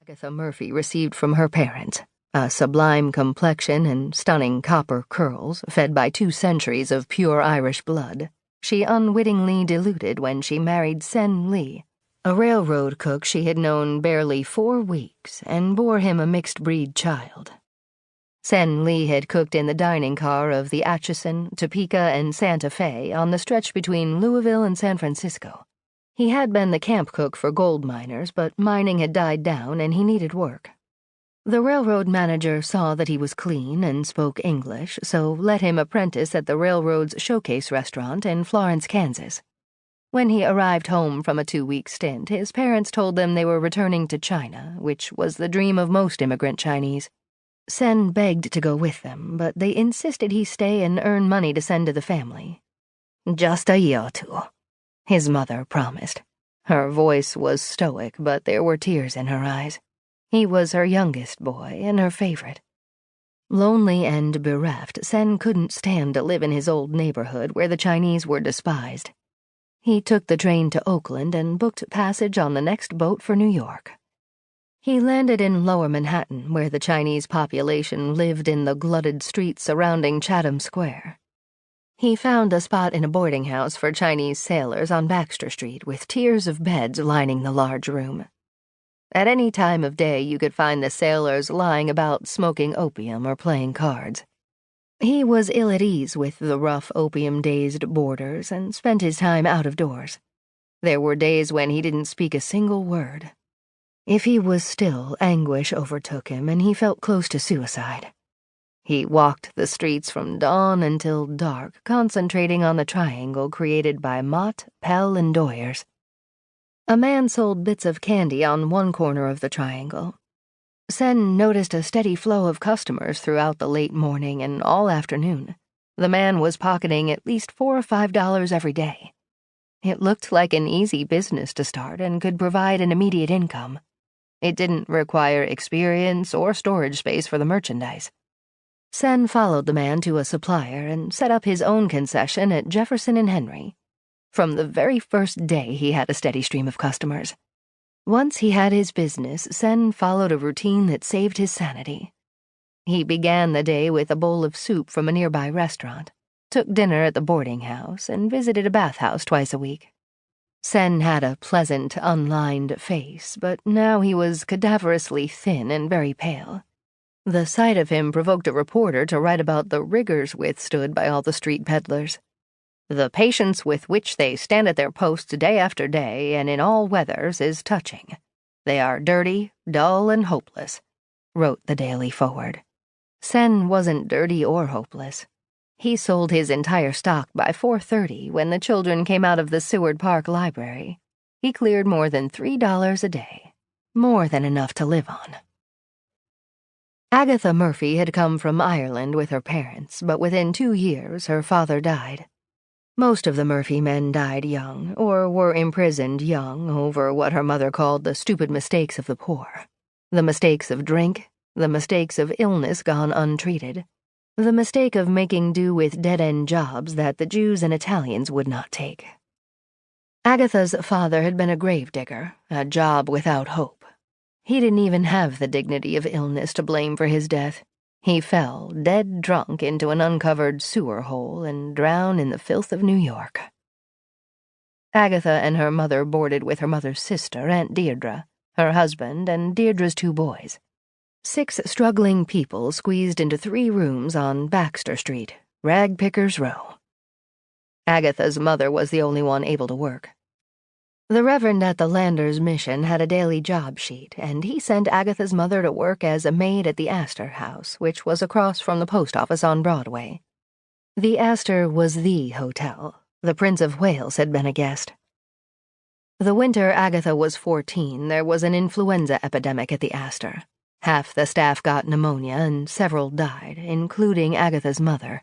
Agatha Murphy received from her parents, a sublime complexion and stunning copper curls fed by 2 centuries of pure Irish blood, she unwittingly diluted when she married Sen Lee, a railroad cook she had known barely 4 weeks, and bore him a mixed-breed child. Sen Lee had cooked in the dining car of the Atchison, Topeka, and Santa Fe on the stretch between Louisville and San Francisco. He had been the camp cook for gold miners, but mining had died down and he needed work. The railroad manager saw that he was clean and spoke English, so let him apprentice at the railroad's showcase restaurant in Florence, Kansas. When he arrived home from a 2-week stint, his parents told them they were returning to China, which was the dream of most immigrant Chinese. Sen begged to go with them, but they insisted he stay and earn money to send to the family. "Just a year or 2. His mother promised. Her voice was stoic, but there were tears in her eyes. He was her youngest boy and her favorite. Lonely and bereft, Sen couldn't stand to live in his old neighborhood where the Chinese were despised. He took the train to Oakland and booked passage on the next boat for New York. He landed in Lower Manhattan, where the Chinese population lived in the glutted streets surrounding Chatham Square. He found a spot in a boarding house for Chinese sailors on Baxter Street with tiers of beds lining the large room. At any time of day you could find the sailors lying about smoking opium or playing cards. He was ill at ease with the rough opium-dazed boarders and spent his time out of doors. There were days when he didn't speak a single word. If he was still, anguish overtook him and he felt close to suicide. He walked the streets from dawn until dark, concentrating on the triangle created by Mott, Pell, and Doyers. A man sold bits of candy on one corner of the triangle. Sen noticed a steady flow of customers throughout the late morning and all afternoon. The man was pocketing at least $4 or $5 every day. It looked like an easy business to start and could provide an immediate income. It didn't require experience or storage space for the merchandise. Sen followed the man to a supplier and set up his own concession at Jefferson and Henry. From the very first day, he had a steady stream of customers. Once he had his business, Sen followed a routine that saved his sanity. He began the day with a bowl of soup from a nearby restaurant, took dinner at the boarding house, and visited a bathhouse twice a week. Sen had a pleasant, unlined face, but now he was cadaverously thin and very pale. The sight of him provoked a reporter to write about the rigors withstood by all the street peddlers. "The patience with which they stand at their posts day after day and in all weathers is touching. They are dirty, dull, and hopeless," wrote the Daily Forward. Sen wasn't dirty or hopeless. He sold his entire stock by 4:30 when the children came out of the Seward Park Library. He cleared more than $3 a day, more than enough to live on. Agatha Murphy had come from Ireland with her parents, but within 2 years her father died. Most of the Murphy men died young, or were imprisoned young over what her mother called the stupid mistakes of the poor. The mistakes of drink, the mistakes of illness gone untreated, the mistake of making do with dead-end jobs that the Jews and Italians would not take. Agatha's father had been a gravedigger, a job without hope. He didn't even have the dignity of illness to blame for his death. He fell, dead drunk, into an uncovered sewer hole and drowned in the filth of New York. Agatha and her mother boarded with her mother's sister, Aunt Deirdre, her husband, and Deirdre's 2 boys. 6 struggling people squeezed into 3 rooms on Baxter Street, Rag Pickers Row. Agatha's mother was the only one able to work. The Reverend at the Landers Mission had a daily job sheet, and he sent Agatha's mother to work as a maid at the Astor House, which was across from the post office on Broadway. The Astor was the hotel. The Prince of Wales had been a guest. The winter Agatha was 14, there was an influenza epidemic at the Astor. Half the staff got pneumonia and several died, including Agatha's mother.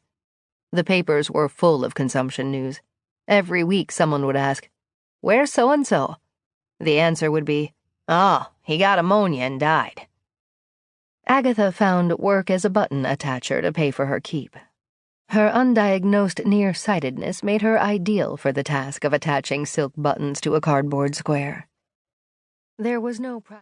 The papers were full of consumption news. Every week someone would ask, "Where's so-and-so?" The answer would be, "Oh, he got ammonia and died." Agatha found work as a button attacher to pay for her keep. Her undiagnosed nearsightedness made her ideal for the task of attaching silk buttons to a cardboard square. There was no